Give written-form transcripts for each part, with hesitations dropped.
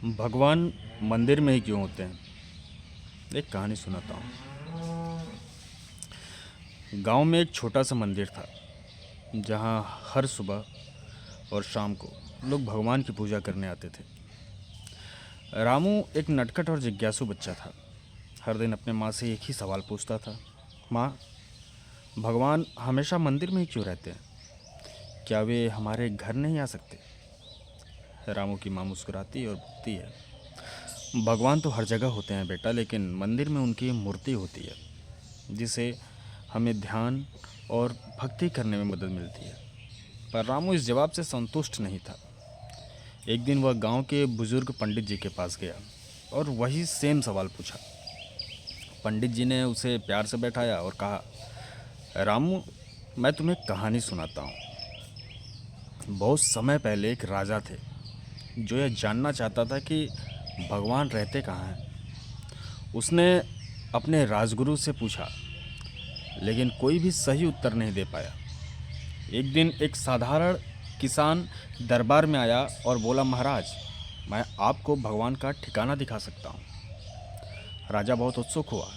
भगवान मंदिर में ही क्यों होते हैं? एक कहानी सुनाता हूँ। गांव में एक छोटा सा मंदिर था जहाँ हर सुबह और शाम को लोग भगवान की पूजा करने आते थे। रामू एक नटखट और जिज्ञासु बच्चा था। हर दिन अपने माँ से एक ही सवाल पूछता था, माँ, भगवान हमेशा मंदिर में ही क्यों रहते हैं? क्या वे हमारे घर नहीं आ सकते? रामू की माँ मुस्कुराती और बोलती है, भगवान तो हर जगह होते हैं बेटा, लेकिन मंदिर में उनकी मूर्ति होती है जिसे हमें ध्यान और भक्ति करने में मदद मिलती है। पर रामू इस जवाब से संतुष्ट नहीं था। एक दिन वह गांव के बुजुर्ग पंडित जी के पास गया और वही सेम सवाल पूछा। पंडित जी ने उसे प्यार से बैठाया और कहा, रामू, मैं तुम्हें कहानी सुनाता हूँ। बहुत समय पहले एक राजा थे जो यह जानना चाहता था कि भगवान रहते कहाँ हैं। उसने अपने राजगुरु से पूछा, लेकिन कोई भी सही उत्तर नहीं दे पाया। एक दिन एक साधारण किसान दरबार में आया और बोला, महाराज, मैं आपको भगवान का ठिकाना दिखा सकता हूँ। राजा बहुत उत्सुक हुआ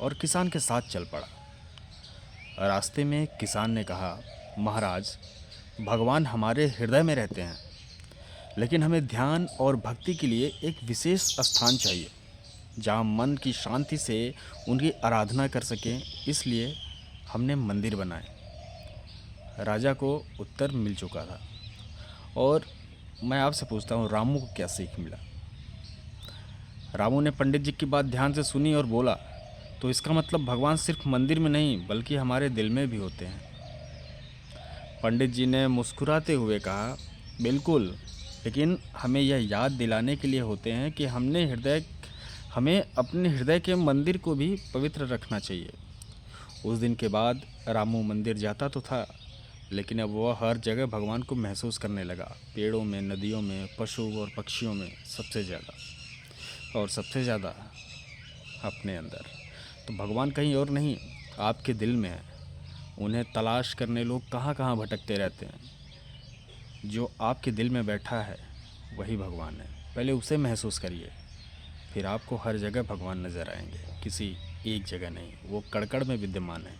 और किसान के साथ चल पड़ा। रास्ते में किसान ने कहा, महाराज, भगवान हमारे हृदय में रहते हैं, लेकिन हमें ध्यान और भक्ति के लिए एक विशेष स्थान चाहिए जहाँ मन की शांति से उनकी आराधना कर सकें, इसलिए हमने मंदिर बनाए। राजा को उत्तर मिल चुका था और मैं आपसे पूछता हूँ, रामू को क्या सीख मिला? रामू ने पंडित जी की बात ध्यान से सुनी और बोला, तो इसका मतलब भगवान सिर्फ मंदिर में नहीं बल्कि हमारे दिल में भी होते हैं। पंडित जी ने मुस्कुराते हुए कहा, बिल्कुल, लेकिन हमें यह याद दिलाने के लिए होते हैं कि हमें अपने हृदय के मंदिर को भी पवित्र रखना चाहिए। उस दिन के बाद रामू मंदिर जाता तो था, लेकिन अब वह हर जगह भगवान को महसूस करने लगा। पेड़ों में, नदियों में, पशु और पक्षियों में, सबसे ज़्यादा अपने अंदर। तो भगवान कहीं और नहीं, आपके दिल में है। उन्हें तलाश करने लोग कहाँ कहाँ भटकते रहते हैं। जो आपके दिल में बैठा है वही भगवान है। पहले उसे महसूस करिए, फिर आपको हर जगह भगवान नज़र आएंगे, किसी एक जगह नहीं। वो कण कण में विद्यमान है।